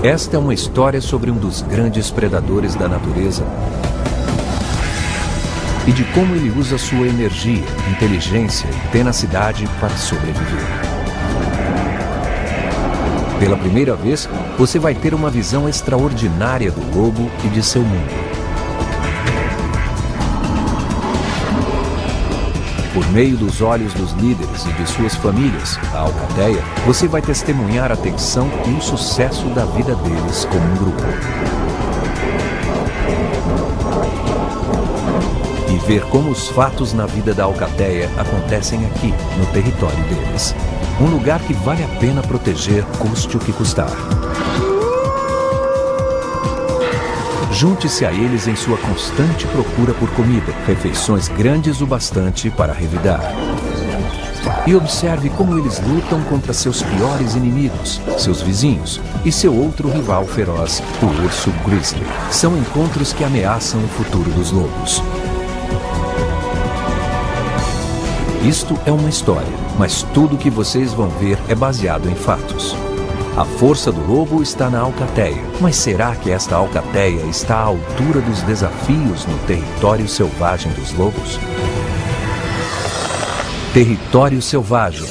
Esta é uma história sobre um dos grandes predadores da natureza e de como ele usa sua energia, inteligência e tenacidade para sobreviver. Pela primeira vez, você vai ter uma visão extraordinária do lobo e de seu mundo. Por meio dos olhos dos líderes e de suas famílias, a alcateia, você vai testemunhar a tensão e o sucesso da vida deles como um grupo. E ver como os fatos na vida da alcateia acontecem aqui, no território deles. Um lugar que vale a pena proteger, custe o que custar. Junte-se a eles em sua constante procura por comida, refeições grandes o bastante para revidar. E observe como eles lutam contra seus piores inimigos, seus vizinhos, e seu outro rival feroz, o urso grizzly. São encontros que ameaçam o futuro dos lobos. Isto é uma história, mas tudo o que vocês vão ver é baseado em fatos. A força do lobo está na alcateia, mas será que esta alcateia está à altura dos desafios no território selvagem dos lobos? Território selvagem.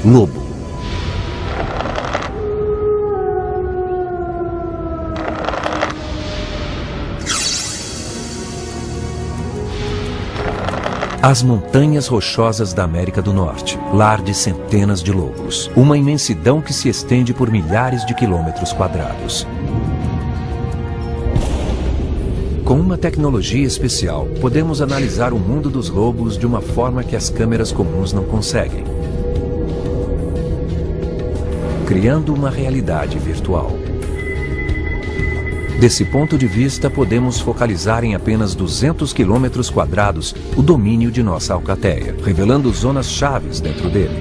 Lobo. As montanhas rochosas da América do Norte, lar de centenas de lobos. Uma imensidão que se estende por milhares de quilômetros quadrados. Com uma tecnologia especial, podemos analisar o mundo dos lobos de uma forma que as câmeras comuns não conseguem. Criando uma realidade virtual. Desse ponto de vista, podemos focalizar em apenas 200 quilômetros quadrados o domínio de nossa alcateia, revelando zonas chaves dentro dele.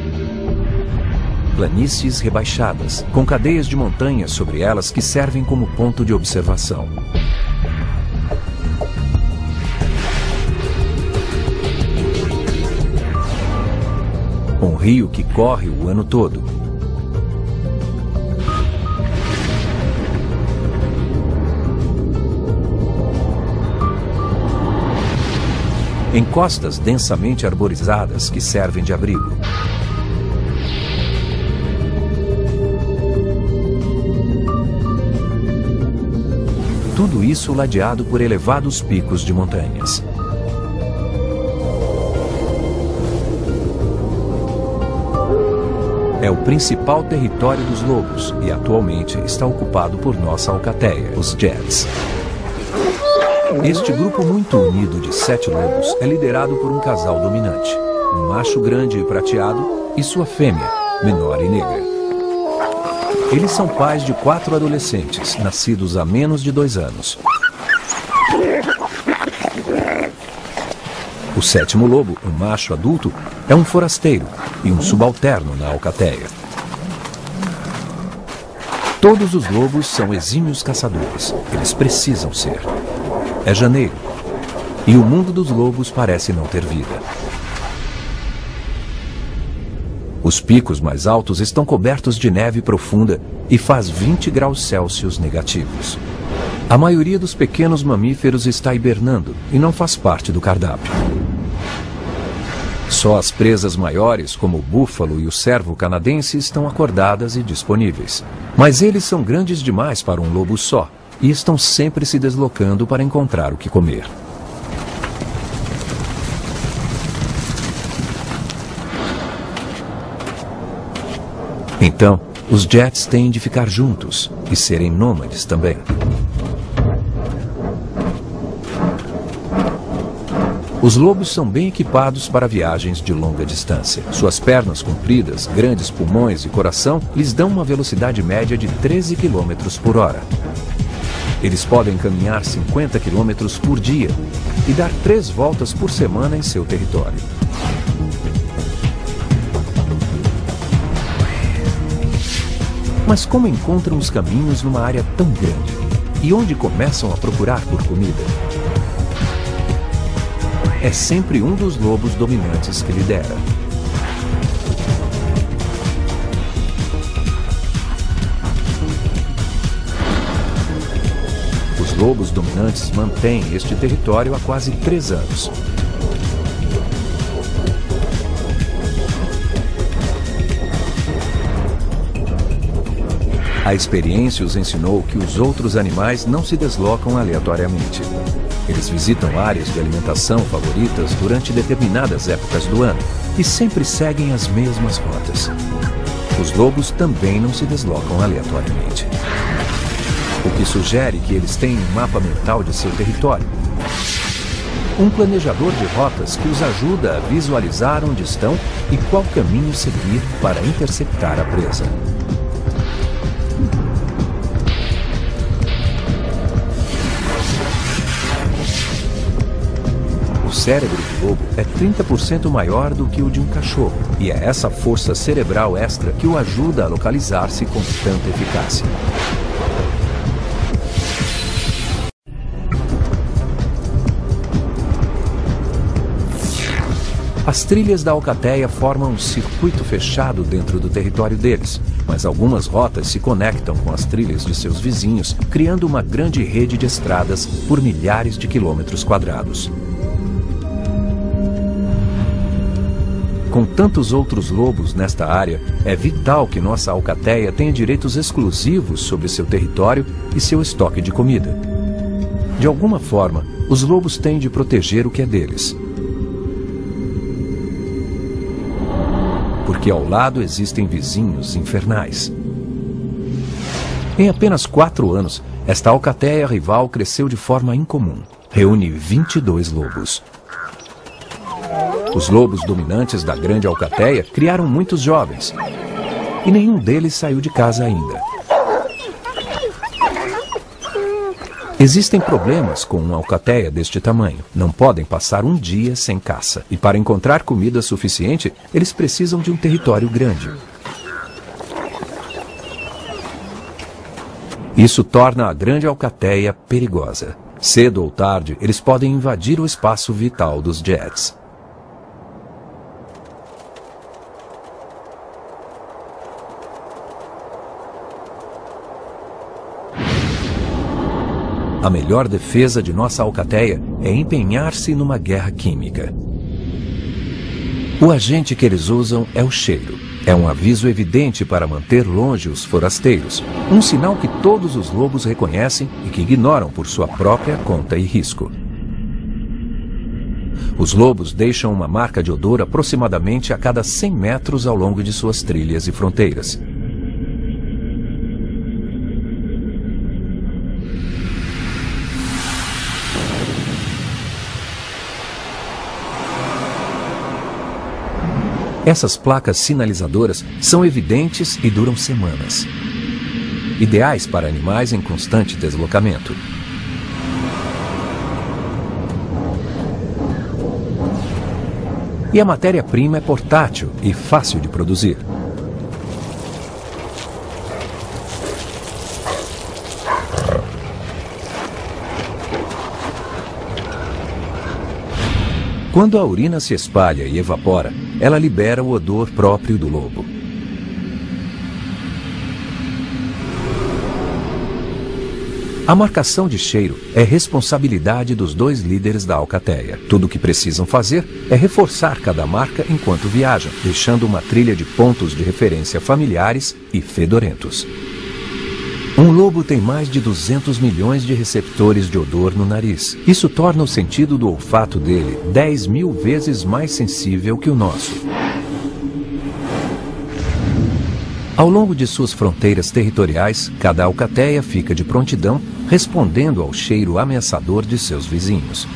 Planícies rebaixadas, com cadeias de montanhas sobre elas que servem como ponto de observação. Um rio que corre o ano todo. Encostas densamente arborizadas que servem de abrigo. Tudo isso ladeado por elevados picos de montanhas. É o principal território dos lobos e atualmente está ocupado por nossa alcateia, os Jets. Este grupo muito unido de 7 lobos é liderado por um casal dominante, um macho grande e prateado e sua fêmea, menor e negra. Eles são pais de 4 adolescentes, nascidos há menos de 2 anos. O 7º lobo, um macho adulto, é um forasteiro e um subalterno na alcateia. Todos os lobos são exímios caçadores, eles precisam ser. É janeiro, e o mundo dos lobos parece não ter vida. Os picos mais altos estão cobertos de neve profunda e faz 20 graus Celsius negativos. A maioria dos pequenos mamíferos está hibernando e não faz parte do cardápio. Só as presas maiores, como o búfalo e o cervo canadense, estão acordadas e disponíveis. Mas eles são grandes demais para um lobo só. E estão sempre se deslocando para encontrar o que comer. Então, os Jets têm de ficar juntos e serem nômades também. Os lobos são bem equipados para viagens de longa distância. Suas pernas compridas, grandes pulmões e coração lhes dão uma velocidade média de 13 km por hora. Eles podem caminhar 50 km por dia e dar 3 voltas por semana em seu território. Mas como encontram os caminhos numa área tão grande? E onde começam a procurar por comida? É sempre um dos lobos dominantes que lidera. Os lobos dominantes mantêm este território há quase 3 anos. A experiência os ensinou que os outros animais não se deslocam aleatoriamente. Eles visitam áreas de alimentação favoritas durante determinadas épocas do ano e sempre seguem as mesmas rotas. Os lobos também não se deslocam aleatoriamente, o que sugere que eles têm um mapa mental de seu território. Um planejador de rotas que os ajuda a visualizar onde estão e qual caminho seguir para interceptar a presa. O cérebro do lobo é 30% maior do que o de um cachorro, e é essa força cerebral extra que o ajuda a localizar-se com tanta eficácia. As trilhas da alcateia formam um circuito fechado dentro do território deles, mas algumas rotas se conectam com as trilhas de seus vizinhos, criando uma grande rede de estradas por milhares de quilômetros quadrados. Com tantos outros lobos nesta área, é vital que nossa alcateia tenha direitos exclusivos sobre seu território e seu estoque de comida. De alguma forma, os lobos têm de proteger o que é deles. Porque ao lado existem vizinhos infernais. Em apenas 4 anos, esta alcateia rival cresceu de forma incomum. Reúne 22 lobos. Os lobos dominantes da grande alcateia criaram muitos jovens, e nenhum deles saiu de casa ainda. Existem problemas com uma alcateia deste tamanho. Não podem passar um dia sem caça, e para encontrar comida suficiente, eles precisam de um território grande. Isso torna a grande alcateia perigosa. Cedo ou tarde, eles podem invadir o espaço vital dos Jets. A melhor defesa de nossa alcateia é empenhar-se numa guerra química. O agente que eles usam é o cheiro. É um aviso evidente para manter longe os forasteiros. Um sinal que todos os lobos reconhecem e que ignoram por sua própria conta e risco. Os lobos deixam uma marca de odor aproximadamente a cada 100 metros ao longo de suas trilhas e fronteiras. Essas placas sinalizadoras são evidentes e duram semanas. Ideais para animais em constante deslocamento. E a matéria-prima é portátil e fácil de produzir. Quando a urina se espalha e evapora, ela libera o odor próprio do lobo. A marcação de cheiro é responsabilidade dos 2 líderes da alcateia. Tudo o que precisam fazer é reforçar cada marca enquanto viajam, deixando uma trilha de pontos de referência familiares e fedorentos. Um lobo tem mais de 200 milhões de receptores de odor no nariz. Isso torna o sentido do olfato dele 10.000 vezes mais sensível que o nosso. Ao longo de suas fronteiras territoriais, cada alcateia fica de prontidão, respondendo ao cheiro ameaçador de seus vizinhos.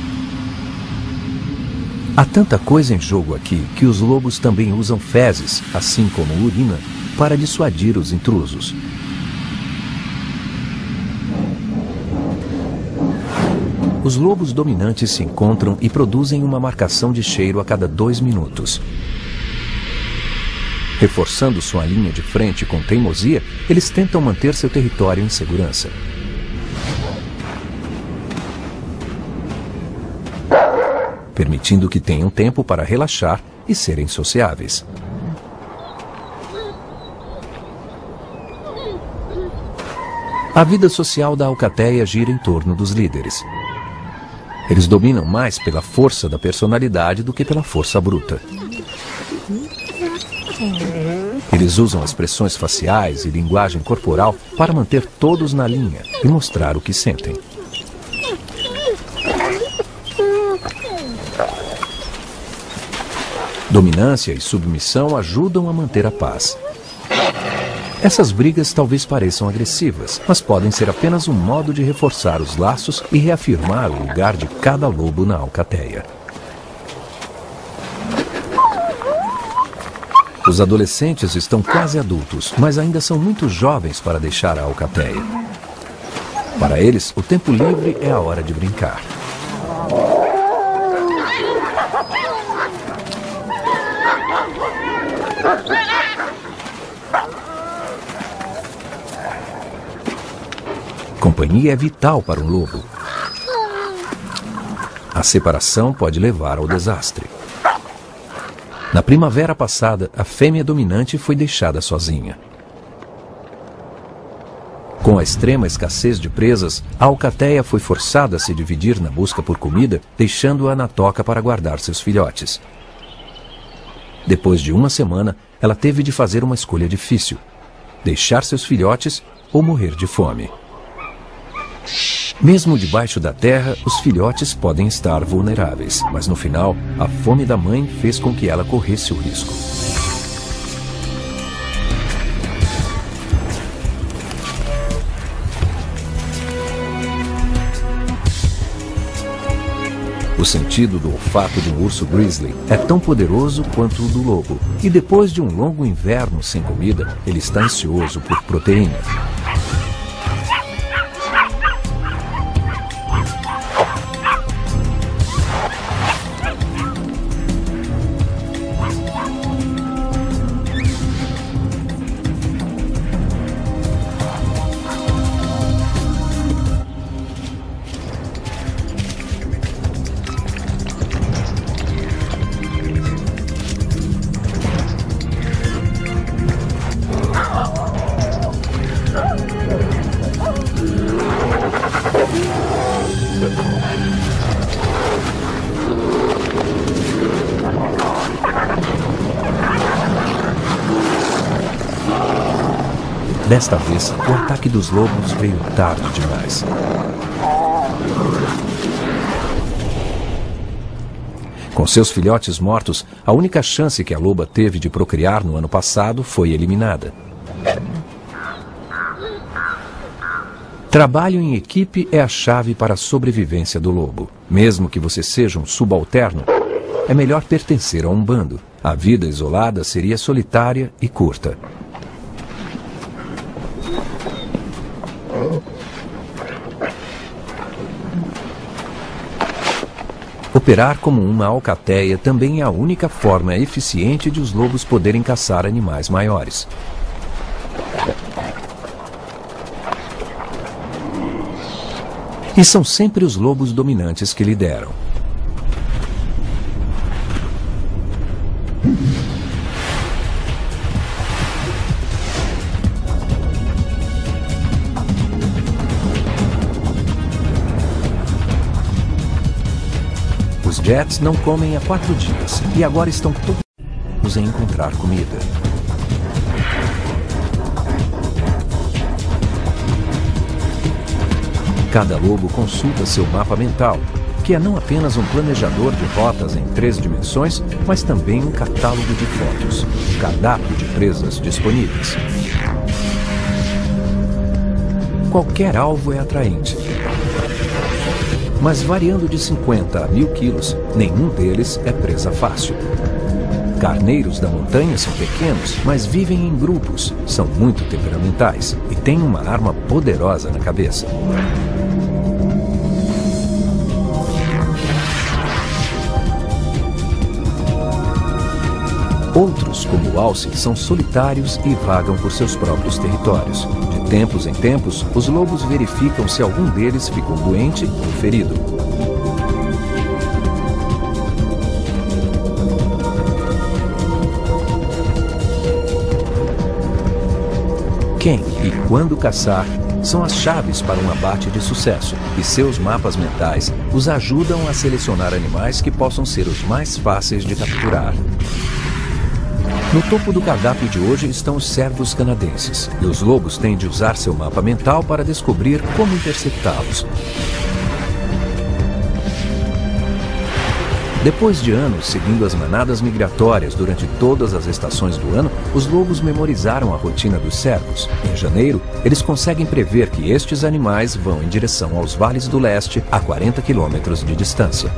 Há tanta coisa em jogo aqui que os lobos também usam fezes, assim como urina, para dissuadir os intrusos. Os lobos dominantes se encontram e produzem uma marcação de cheiro a cada 2 minutos. Reforçando sua linha de frente com teimosia, eles tentam manter seu território em segurança. Permitindo que tenham tempo para relaxar e serem sociáveis. A vida social da alcateia gira em torno dos líderes. Eles dominam mais pela força da personalidade do que pela força bruta. Eles usam expressões faciais e linguagem corporal para manter todos na linha e mostrar o que sentem. Dominância e submissão ajudam a manter a paz. Essas brigas talvez pareçam agressivas, mas podem ser apenas um modo de reforçar os laços e reafirmar o lugar de cada lobo na alcateia. Os adolescentes estão quase adultos, mas ainda são muito jovens para deixar a alcateia. Para eles, o tempo livre é a hora de brincar. Companhia é vital para um lobo. A separação pode levar ao desastre. Na primavera passada, a fêmea dominante foi deixada sozinha. Com a extrema escassez de presas, a alcateia foi forçada a se dividir na busca por comida, deixando-a na toca para guardar seus filhotes. Depois de uma semana, ela teve de fazer uma escolha difícil: deixar seus filhotes ou morrer de fome. Mesmo debaixo da terra, os filhotes podem estar vulneráveis, mas no final, a fome da mãe fez com que ela corresse o risco. O sentido do olfato de um urso grizzly é tão poderoso quanto o do lobo, e depois de um longo inverno sem comida, ele está ansioso por proteína. Desta vez, o ataque dos lobos veio tarde demais. Com seus filhotes mortos, a única chance que a loba teve de procriar no ano passado foi eliminada. Trabalho em equipe é a chave para a sobrevivência do lobo. Mesmo que você seja um subalterno, é melhor pertencer a um bando. A vida isolada seria solitária e curta. Operar como uma alcateia também é a única forma eficiente de os lobos poderem caçar animais maiores. E são sempre os lobos dominantes que lideram. Os Jets não comem há 4 dias e agora estão todos em encontrar comida. Cada lobo consulta seu mapa mental, que é não apenas um planejador de rotas em 3 dimensões, mas também um catálogo de fotos, um cardápio de presas disponíveis. Qualquer alvo é atraente. Mas variando de 50 a 1000 quilos, nenhum deles é presa fácil. Carneiros da montanha são pequenos, mas vivem em grupos, são muito temperamentais e têm uma arma poderosa na cabeça. Outros, como o alce, são solitários e vagam por seus próprios territórios. De tempos em tempos, os lobos verificam se algum deles ficou doente ou ferido. Quem e quando caçar são as chaves para um abate de sucesso, e seus mapas mentais os ajudam a selecionar animais que possam ser os mais fáceis de capturar. No topo do cardápio de hoje estão os cervos canadenses, e os lobos têm de usar seu mapa mental para descobrir como interceptá-los. Depois de anos seguindo as manadas migratórias durante todas as estações do ano, os lobos memorizaram a rotina dos cervos. Em janeiro, eles conseguem prever que estes animais vão em direção aos vales do leste a 40 quilômetros de distância.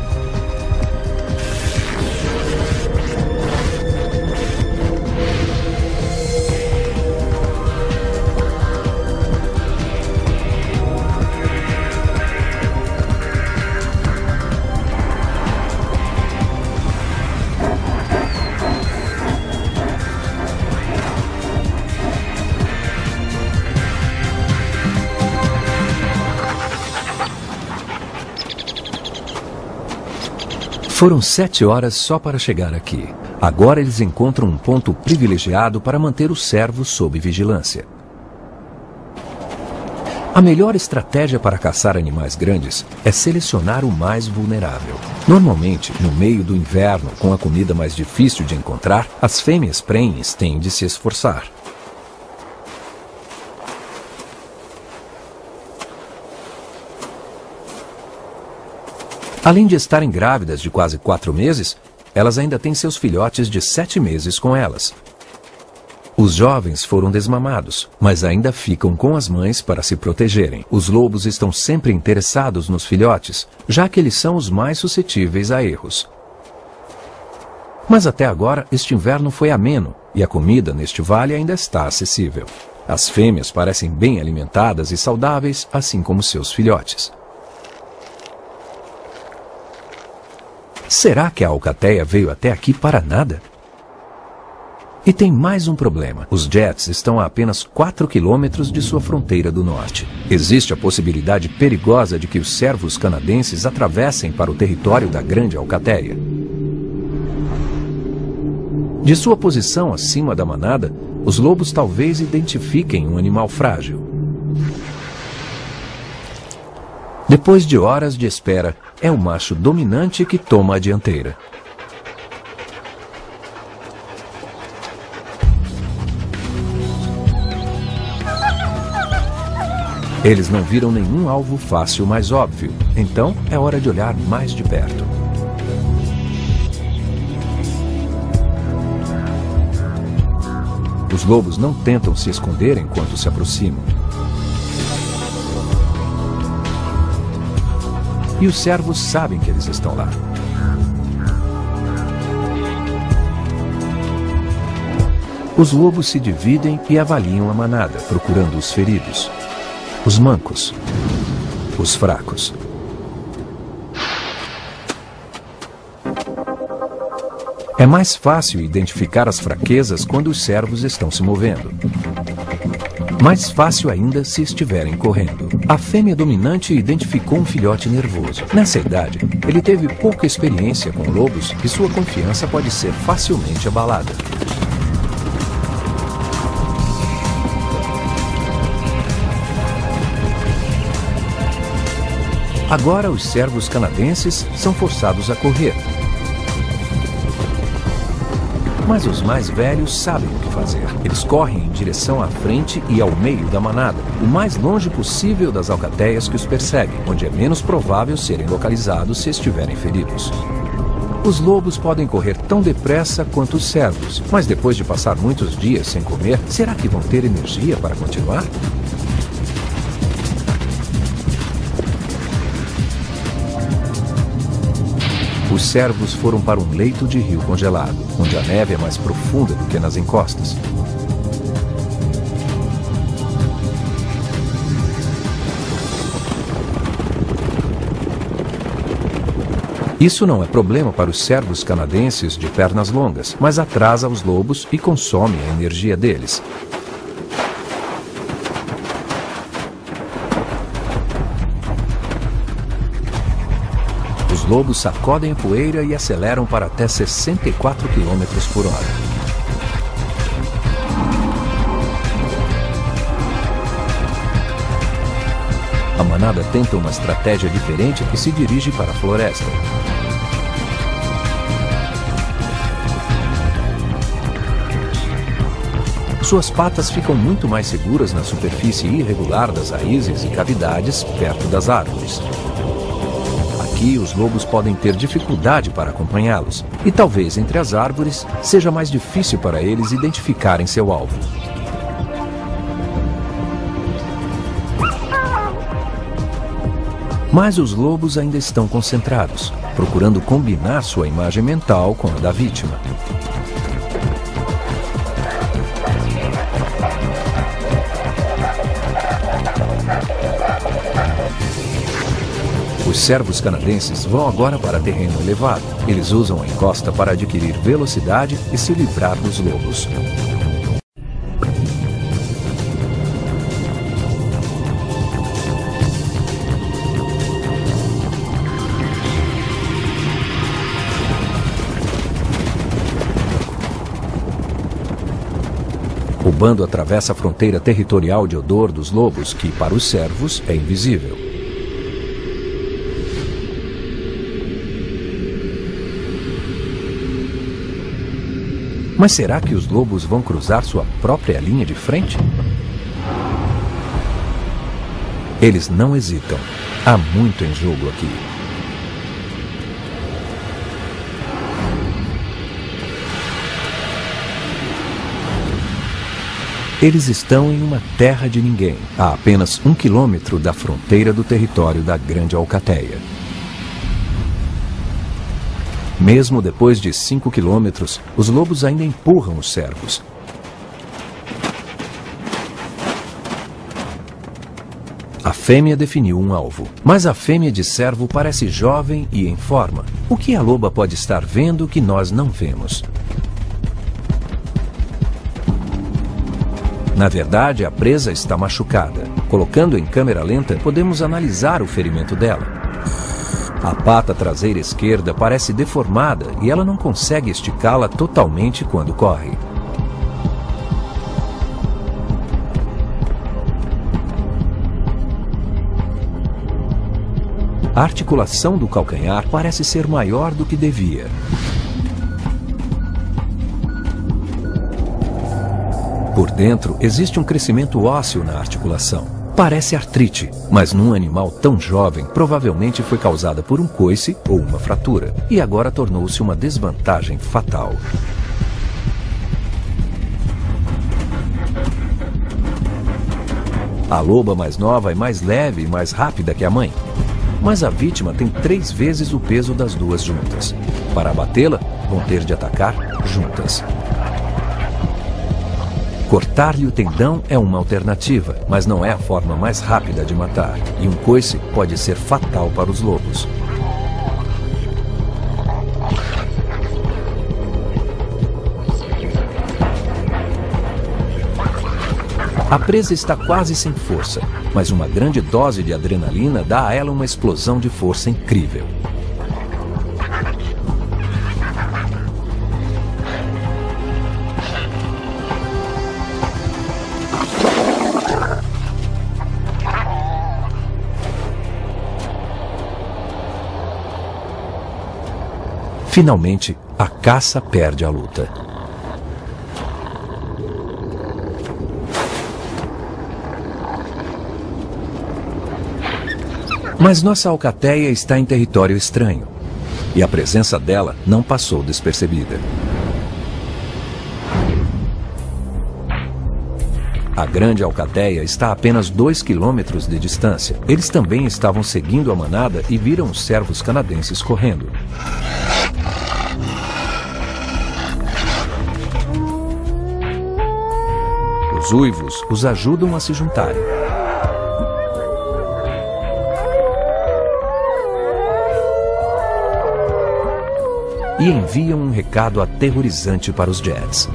Foram 7 horas só para chegar aqui. Agora eles encontram um ponto privilegiado para manter os cervos sob vigilância. A melhor estratégia para caçar animais grandes é selecionar o mais vulnerável. Normalmente, no meio do inverno, com a comida mais difícil de encontrar, as fêmeas prenhes têm de se esforçar. Além de estarem grávidas de quase 4 meses, elas ainda têm seus filhotes de 7 meses com elas. Os jovens foram desmamados, mas ainda ficam com as mães para se protegerem. Os lobos estão sempre interessados nos filhotes, já que eles são os mais suscetíveis a erros. Mas até agora, este inverno foi ameno e a comida neste vale ainda está acessível. As fêmeas parecem bem alimentadas e saudáveis, assim como seus filhotes. Será que a alcateia veio até aqui para nada? E tem mais um problema. Os Jets estão a apenas 4 quilômetros de sua fronteira do norte. Existe a possibilidade perigosa de que os cervos canadenses atravessem para o território da grande alcateia. De sua posição acima da manada, os lobos talvez identifiquem um animal frágil. Depois de horas de espera, é o macho dominante que toma a dianteira. Eles não viram nenhum alvo fácil mais óbvio, então é hora de olhar mais de perto. Os lobos não tentam se esconder enquanto se aproximam. E os cervos sabem que eles estão lá. Os lobos se dividem e avaliam a manada, procurando os feridos, os mancos, os fracos. É mais fácil identificar as fraquezas quando os cervos estão se movendo. Mais fácil ainda se estiverem correndo. A fêmea dominante identificou um filhote nervoso. Nessa idade, ele teve pouca experiência com lobos e sua confiança pode ser facilmente abalada. Agora os cervos canadenses são forçados a correr. Mas os mais velhos sabem o que fazer. Eles correm em direção à frente e ao meio da manada, o mais longe possível das alcateias que os perseguem, onde é menos provável serem localizados se estiverem feridos. Os lobos podem correr tão depressa quanto os cervos, mas depois de passar muitos dias sem comer, será que vão ter energia para continuar? Os cervos foram para um leito de rio congelado, onde a neve é mais profunda do que nas encostas. Isso não é problema para os cervos canadenses de pernas longas, mas atrasa os lobos e consome a energia deles. Os lobos sacodem a poeira e aceleram para até 64 km por hora. A manada tenta uma estratégia diferente e se dirige para a floresta. Suas patas ficam muito mais seguras na superfície irregular das raízes e cavidades perto das árvores. Aqui, os lobos podem ter dificuldade para acompanhá-los, e talvez entre as árvores seja mais difícil para eles identificarem seu alvo. Mas os lobos ainda estão concentrados, procurando combinar sua imagem mental com a da vítima. Os servos canadenses vão agora para terreno elevado. Eles usam a encosta para adquirir velocidade e se livrar dos lobos. O bando atravessa a fronteira territorial de odor dos lobos, que para os servos é invisível. Mas será que os lobos vão cruzar sua própria linha de frente? Eles não hesitam. Há muito em jogo aqui. Eles estão em uma terra de ninguém, a apenas 1 quilômetro da fronteira do território da Grande Alcateia. Mesmo depois de 5 quilômetros, os lobos ainda empurram os servos. A fêmea definiu um alvo, mas a fêmea de servo parece jovem e em forma. O que a loba pode estar vendo que nós não vemos? Na verdade, a presa está machucada. Colocando em câmera lenta, podemos analisar o ferimento dela. A pata traseira esquerda parece deformada e ela não consegue esticá-la totalmente quando corre. A articulação do calcanhar parece ser maior do que devia. Por dentro, existe um crescimento ósseo na articulação. Parece artrite, mas num animal tão jovem, provavelmente foi causada por um coice ou uma fratura, e agora tornou-se uma desvantagem fatal. A loba mais nova é mais leve e mais rápida que a mãe, mas a vítima tem 3 vezes o peso das duas juntas. Para abatê-la, vão ter de atacar juntas. Cortar-lhe o tendão é uma alternativa, mas não é a forma mais rápida de matar, e um coice pode ser fatal para os lobos. A presa está quase sem força, mas uma grande dose de adrenalina dá a ela uma explosão de força incrível. Finalmente, a caça perde a luta. Mas nossa alcateia está em território estranho, e a presença dela não passou despercebida. A Grande Alcateia está a apenas 2 quilômetros de distância. Eles também estavam seguindo a manada e viram os servos canadenses correndo. Os uivos os ajudam a se juntarem. E enviam um recado aterrorizante para os Jets.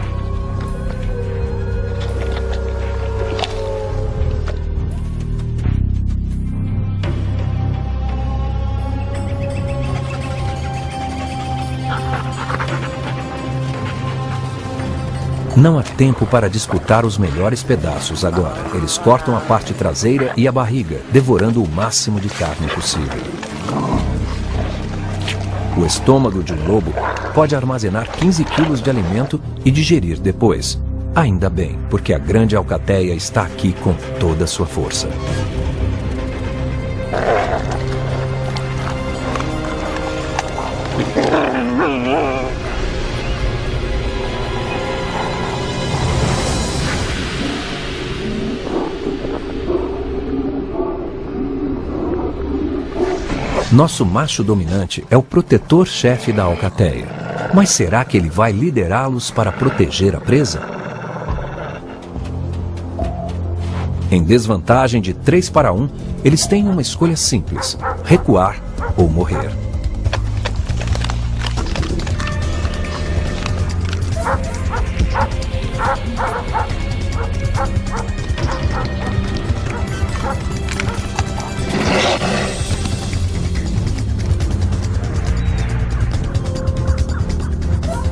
Não há tempo para disputar os melhores pedaços agora. Eles cortam a parte traseira e a barriga, devorando o máximo de carne possível. O estômago de um lobo pode armazenar 15 quilos de alimento e digerir depois. Ainda bem, porque a grande alcateia está aqui com toda a sua força. Nosso macho dominante é o protetor-chefe da alcateia. Mas será que ele vai liderá-los para proteger a presa? Em desvantagem de 3 para 1, eles têm uma escolha simples: recuar ou morrer.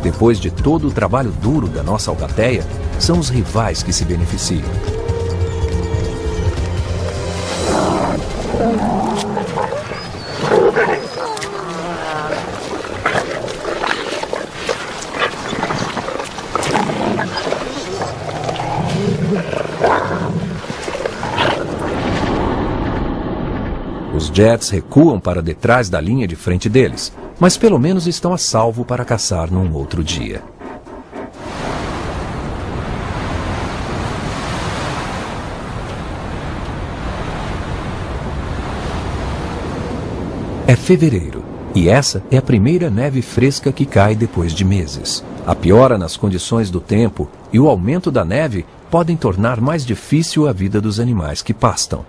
Depois de todo o trabalho duro da nossa alcateia, são os rivais que se beneficiam. Os Jets recuam para detrás da linha de frente deles, mas pelo menos estão a salvo para caçar num outro dia. É fevereiro, e essa é a primeira neve fresca que cai depois de meses. A piora nas condições do tempo e o aumento da neve podem tornar mais difícil a vida dos animais que pastam.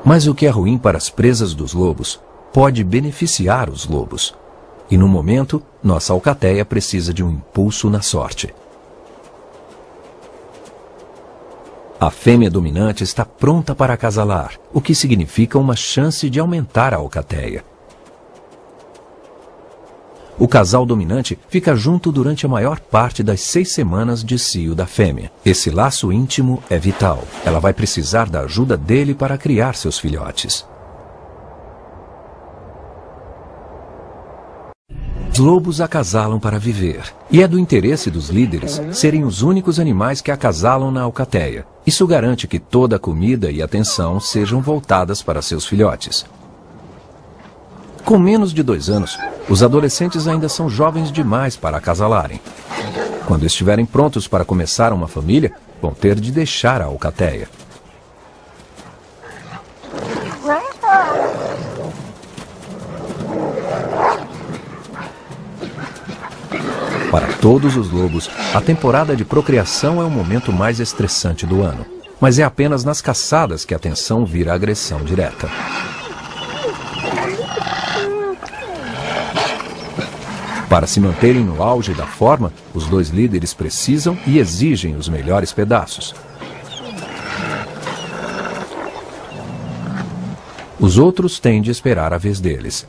Mas o que é ruim para as presas dos lobos pode beneficiar os lobos. E no momento, nossa alcateia precisa de um impulso na sorte. A fêmea dominante está pronta para acasalar, o que significa uma chance de aumentar a alcateia. O casal dominante fica junto durante a maior parte das 6 semanas de cio da fêmea. Esse laço íntimo é vital. Ela vai precisar da ajuda dele para criar seus filhotes. Os lobos acasalam para viver. E é do interesse dos líderes serem os únicos animais que acasalam na alcateia. Isso garante que toda a comida e atenção sejam voltadas para seus filhotes. Com menos de 2 anos, os adolescentes ainda são jovens demais para acasalarem. Quando estiverem prontos para começar uma família, vão ter de deixar a alcateia. Para todos os lobos, a temporada de procriação é o momento mais estressante do ano. Mas é apenas nas caçadas que a tensão vira agressão direta. Para se manterem no auge da forma, os 2 líderes precisam e exigem os melhores pedaços. Os outros têm de esperar a vez deles.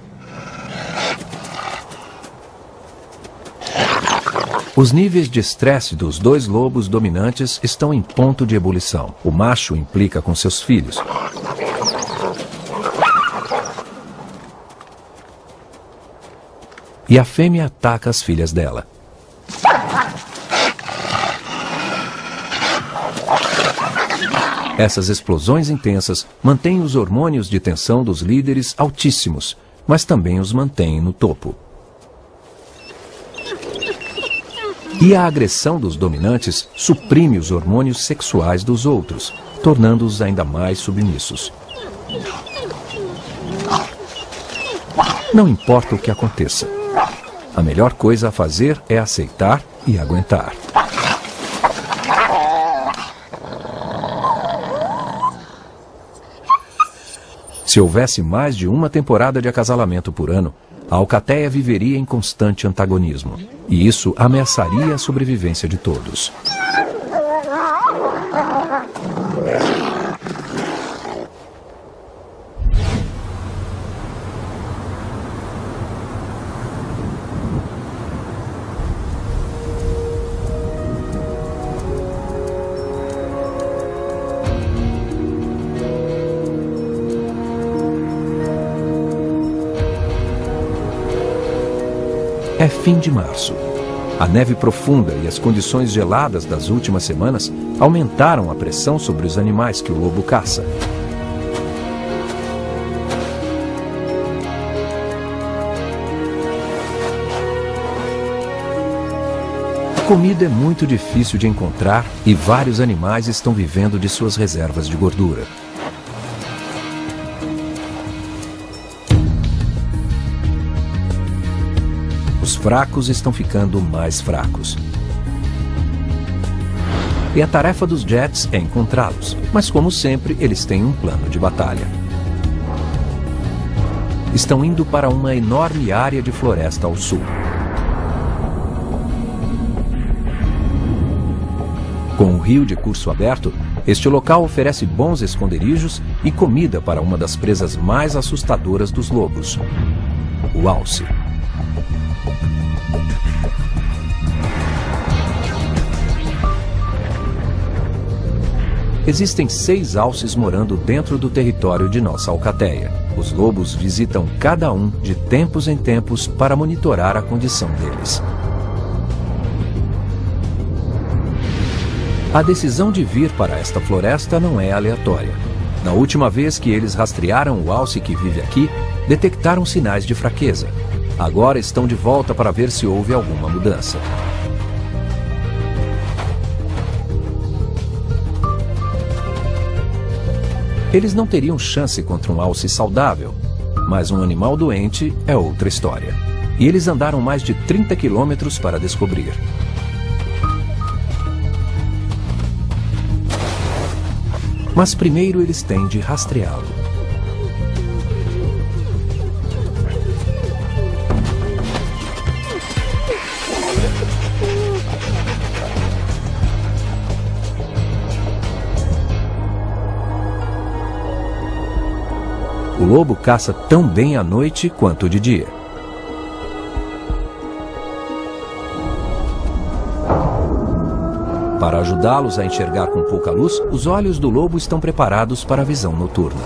Os níveis de estresse dos 2 lobos dominantes estão em ponto de ebulição. O macho implica com seus filhos. E a fêmea ataca as filhas dela. Essas explosões intensas mantêm os hormônios de tensão dos líderes altíssimos, mas também os mantêm no topo. E a agressão dos dominantes suprime os hormônios sexuais dos outros, tornando-os ainda mais submissos. Não importa o que aconteça. A melhor coisa a fazer é aceitar e aguentar. Se houvesse mais de uma temporada de acasalamento por ano, a alcateia viveria em constante antagonismo. E isso ameaçaria a sobrevivência de todos. É fim de março. A neve profunda e as condições geladas das últimas semanas aumentaram a pressão sobre os animais que o lobo caça. A comida é muito difícil de encontrar e vários animais estão vivendo de suas reservas de gordura. Os fracos estão ficando mais fracos. E a tarefa dos Jets é encontrá-los, mas como sempre, eles têm um plano de batalha. Estão indo para uma enorme área de floresta ao sul. Com o rio de curso aberto, este local oferece bons esconderijos e comida para uma das presas mais assustadoras dos lobos, o alce. Existem 6 alces morando dentro do território de nossa alcateia. Os lobos visitam cada um de tempos em tempos para monitorar a condição deles. A decisão de vir para esta floresta não é aleatória. Na última vez que eles rastrearam o alce que vive aqui, detectaram sinais de fraqueza. Agora estão de volta para ver se houve alguma mudança. Eles não teriam chance contra um alce saudável, mas um animal doente é outra história. E eles andaram mais de 30 quilômetros para descobrir. Mas primeiro eles têm de rastreá-lo. O lobo caça tão bem à noite quanto de dia. Para ajudá-los a enxergar com pouca luz, os olhos do lobo estão preparados para a visão noturna.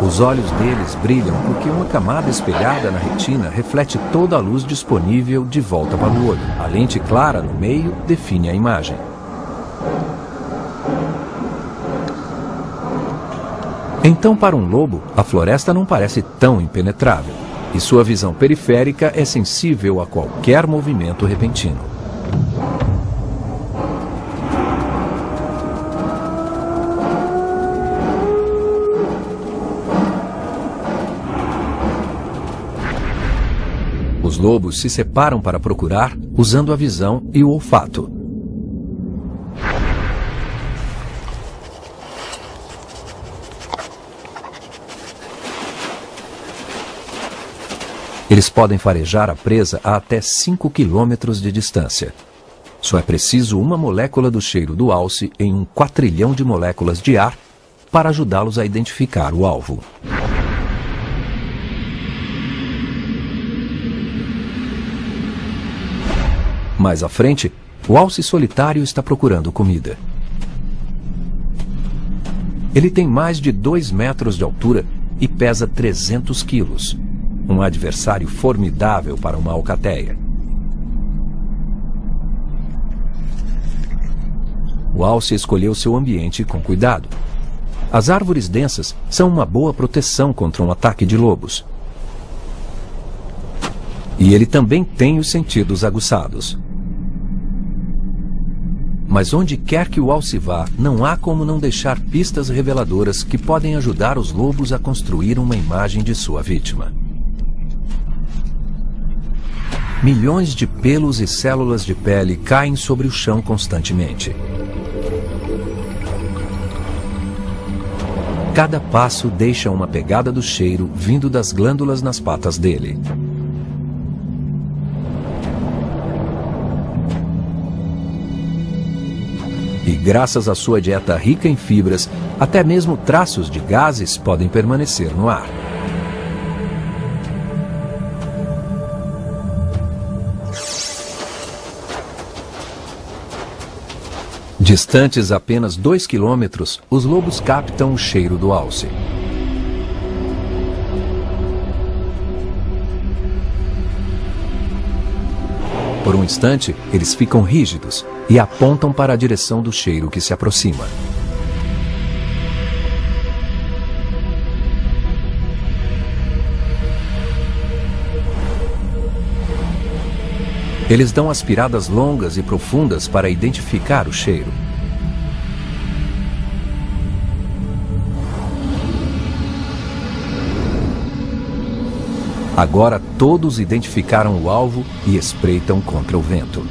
Os olhos deles brilham porque uma camada espelhada na retina reflete toda a luz disponível de volta para o olho. A lente clara no meio define a imagem. Então, para um lobo, a floresta não parece tão impenetrável, e sua visão periférica é sensível a qualquer movimento repentino. Os lobos se separam para procurar, usando a visão e o olfato. Eles podem farejar a presa a até 5 quilômetros de distância. Só é preciso uma molécula do cheiro do alce em 1 quatrilhão de moléculas de ar para ajudá-los a identificar o alvo. Mais à frente, o alce solitário está procurando comida. Ele tem mais de 2 metros de altura e pesa 300 quilos. Um adversário formidável para uma alcateia. O alce escolheu seu ambiente com cuidado. As árvores densas são uma boa proteção contra um ataque de lobos. E ele também tem os sentidos aguçados. Mas onde quer que o alce vá, não há como não deixar pistas reveladoras que podem ajudar os lobos a construir uma imagem de sua vítima. Milhões de pelos e células de pele caem sobre o chão constantemente. Cada passo deixa uma pegada do cheiro vindo das glândulas nas patas dele. E graças à sua dieta rica em fibras, até mesmo traços de gases podem permanecer no ar. Distantes apenas 2 quilômetros, os lobos captam o cheiro do alce. Por um instante, eles ficam rígidos e apontam para a direção do cheiro que se aproxima. Eles dão aspiradas longas e profundas para identificar o cheiro. Agora todos identificaram o alvo e espreitam contra o vento.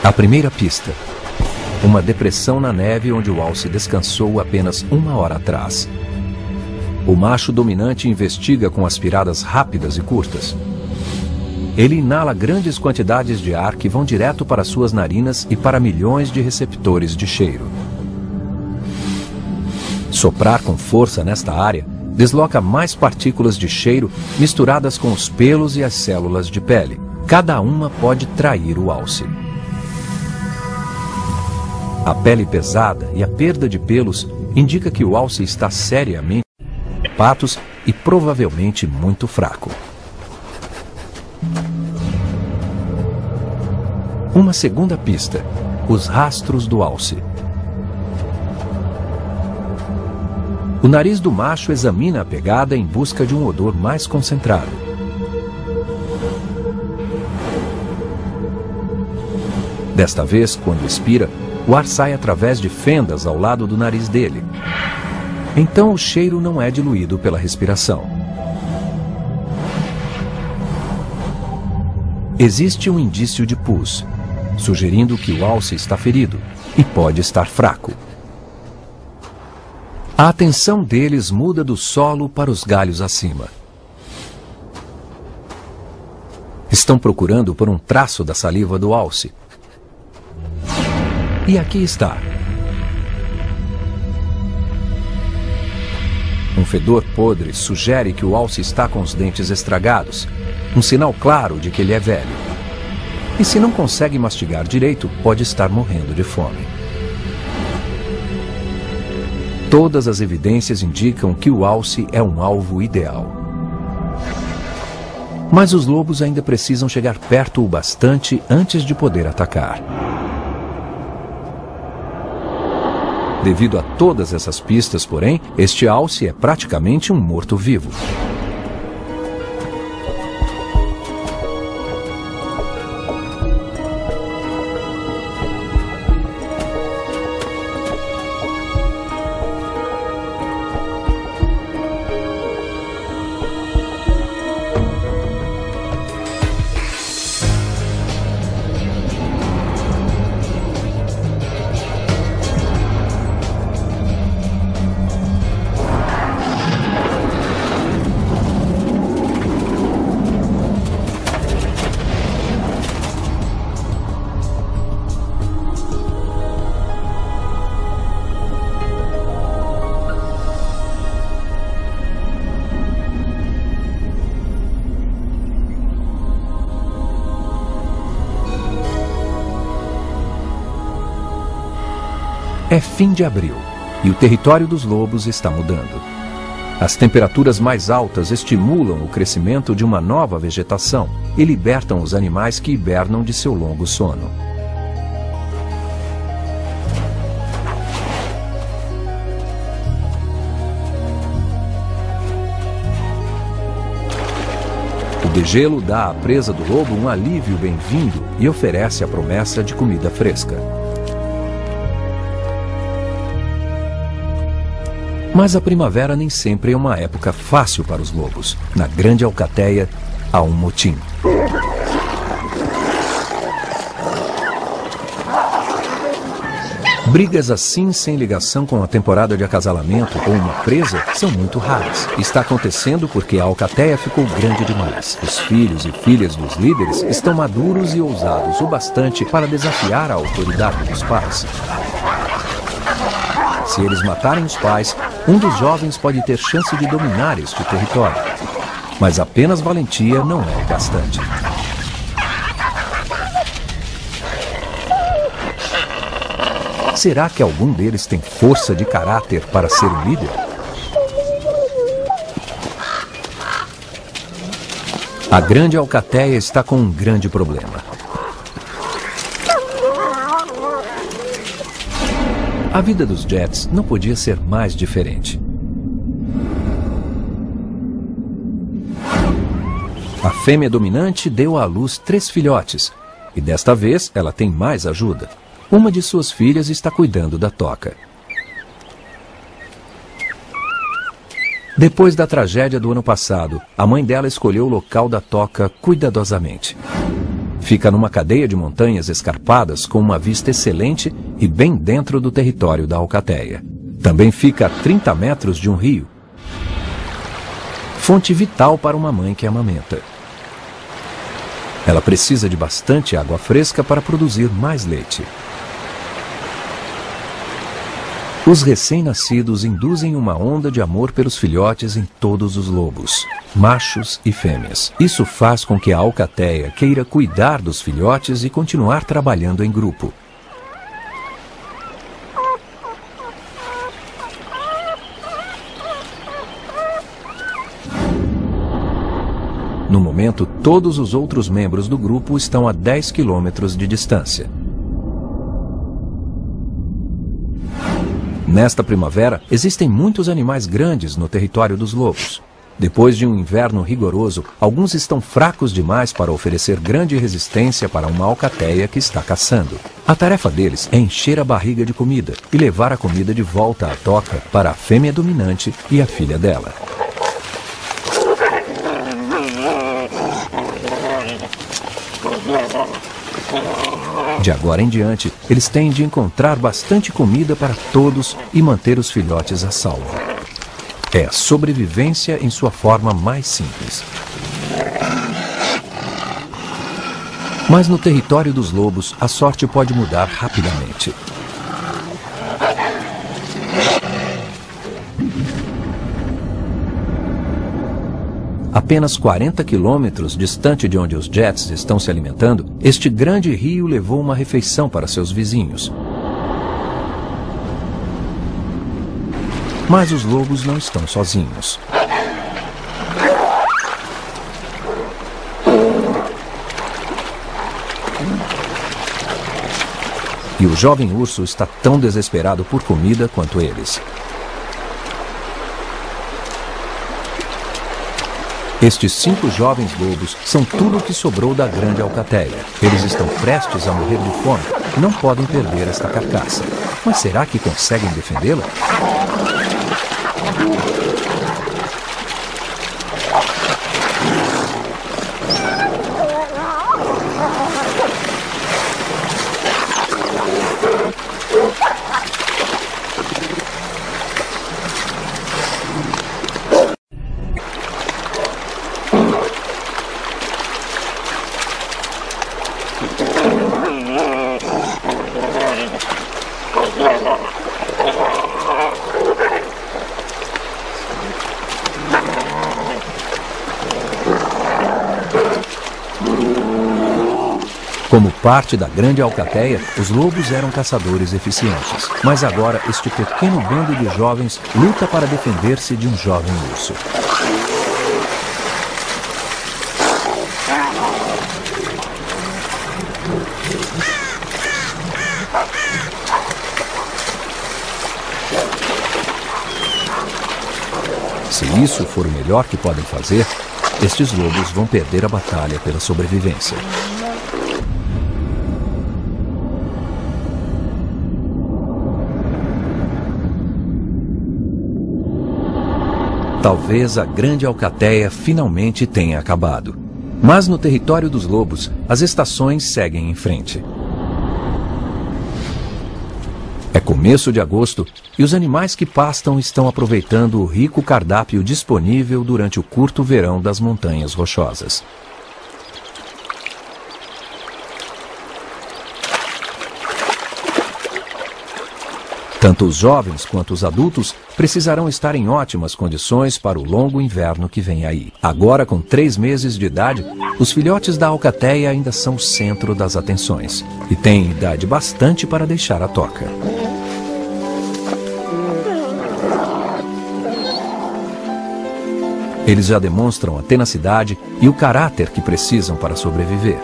A primeira pista. Uma depressão na neve onde o alce descansou apenas 1 hora atrás. O macho dominante investiga com aspiradas rápidas e curtas. Ele inala grandes quantidades de ar que vão direto para suas narinas e para milhões de receptores de cheiro. Soprar com força nesta área desloca mais partículas de cheiro misturadas com os pelos e as células de pele. Cada uma pode trair o alce. A pele pesada e a perda de pelos indica que o alce está seriamente patos e provavelmente muito fraco. Uma segunda pista: os rastros do alce. O nariz do macho examina a pegada em busca de um odor mais concentrado. Desta vez, quando expira, o ar sai através de fendas ao lado do nariz dele. Então o cheiro não é diluído pela respiração. Existe um indício de pus, sugerindo que o alce está ferido e pode estar fraco. A atenção deles muda do solo para os galhos acima. Estão procurando por um traço da saliva do alce. E aqui está. Um fedor podre sugere que o alce está com os dentes estragados, um sinal claro de que ele é velho. E se não consegue mastigar direito, pode estar morrendo de fome. Todas as evidências indicam que o alce é um alvo ideal. Mas os lobos ainda precisam chegar perto o bastante antes de poder atacar. Devido a todas essas pistas, porém, este alce é praticamente um morto-vivo. É fim de abril e o território dos lobos está mudando. As temperaturas mais altas estimulam o crescimento de uma nova vegetação e libertam os animais que hibernam de seu longo sono. O degelo dá à presa do lobo um alívio bem-vindo e oferece a promessa de comida fresca. Mas a primavera nem sempre é uma época fácil para os lobos. Na Grande Alcateia, há um motim. Brigas assim, sem ligação com a temporada de acasalamento ou uma presa, são muito raras. Está acontecendo porque a Alcateia ficou grande demais. Os filhos e filhas dos líderes estão maduros e ousados o bastante para desafiar a autoridade dos pais. Se eles matarem os pais, um dos jovens pode ter chance de dominar este território. Mas apenas valentia não é o bastante. Será que algum deles tem força de caráter para ser um líder? A grande alcateia está com um grande problema. A vida dos Jets não podia ser mais diferente. A fêmea dominante deu à luz 3 filhotes, e desta vez ela tem mais ajuda. Uma de suas filhas está cuidando da toca. Depois da tragédia do ano passado, a mãe dela escolheu o local da toca cuidadosamente. Fica numa cadeia de montanhas escarpadas com uma vista excelente e bem dentro do território da alcateia. Também fica a 30 metros de um rio. Fonte vital para uma mãe que amamenta. Ela precisa de bastante água fresca para produzir mais leite. Os recém-nascidos induzem uma onda de amor pelos filhotes em todos os lobos, machos e fêmeas. Isso faz com que a alcateia queira cuidar dos filhotes e continuar trabalhando em grupo. No momento, todos os outros membros do grupo estão a 10 quilômetros de distância. Nesta primavera, existem muitos animais grandes no território dos lobos. Depois de um inverno rigoroso, alguns estão fracos demais para oferecer grande resistência para uma alcateia que está caçando. A tarefa deles é encher a barriga de comida e levar a comida de volta à toca para a fêmea dominante e a filha dela. De agora em diante, eles têm de encontrar bastante comida para todos e manter os filhotes a salvo. É a sobrevivência em sua forma mais simples. Mas no território dos lobos, a sorte pode mudar rapidamente. Apenas 40 quilômetros distante de onde os Jets estão se alimentando, este grande rio levou uma refeição para seus vizinhos. Mas os lobos não estão sozinhos. E o jovem urso está tão desesperado por comida quanto eles. Estes 5 jovens lobos são tudo o que sobrou da grande alcateia. Eles estão prestes a morrer de fome. Não podem perder esta carcaça. Mas será que conseguem defendê-la? Como parte da grande alcateia, os lobos eram caçadores eficientes. Mas agora este pequeno bando de jovens luta para defender-se de um jovem urso. Se isso for o melhor que podem fazer, estes lobos vão perder a batalha pela sobrevivência. Talvez a grande alcateia finalmente tenha acabado. Mas no território dos lobos, as estações seguem em frente. É começo de agosto e os animais que pastam estão aproveitando o rico cardápio disponível durante o curto verão das Montanhas Rochosas. Tanto os jovens quanto os adultos precisarão estar em ótimas condições para o longo inverno que vem aí. Agora, com 3 meses de idade, os filhotes da alcateia ainda são o centro das atenções e têm idade bastante para deixar a toca. Eles já demonstram a tenacidade e o caráter que precisam para sobreviver.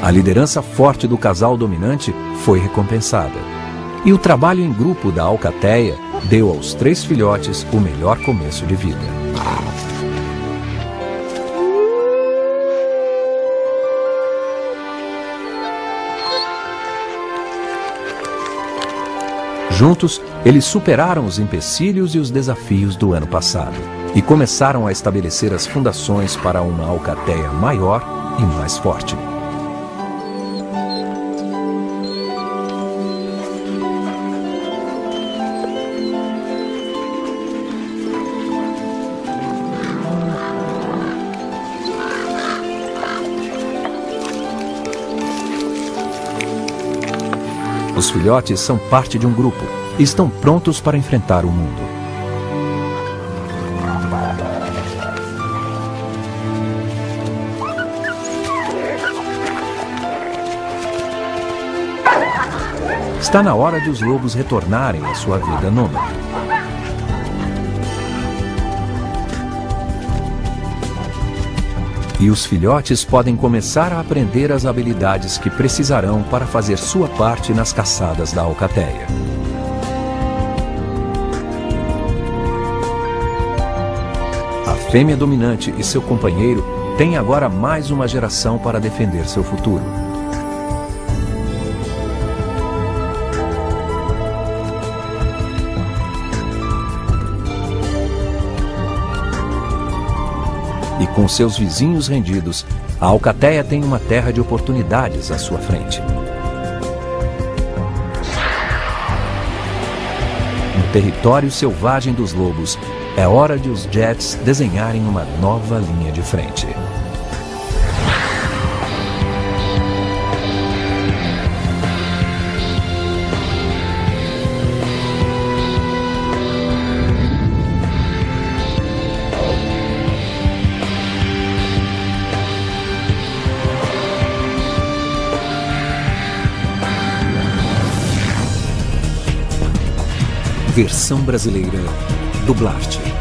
A liderança forte do casal dominante foi recompensada. E o trabalho em grupo da alcateia deu aos 3 filhotes o melhor começo de vida. Juntos, eles superaram os empecilhos e os desafios do ano passado e começaram a estabelecer as fundações para uma alcateia maior e mais forte. Os filhotes são parte de um grupo e estão prontos para enfrentar o mundo. Está na hora de os lobos retornarem à sua vida nômade. E os filhotes podem começar a aprender as habilidades que precisarão para fazer sua parte nas caçadas da alcateia. A fêmea dominante e seu companheiro têm agora mais uma geração para defender seu futuro. E com seus vizinhos rendidos, a alcateia tem uma terra de oportunidades à sua frente. No território selvagem dos lobos, é hora de os Jets desenharem uma nova linha de frente. Versão brasileira, Dublarte.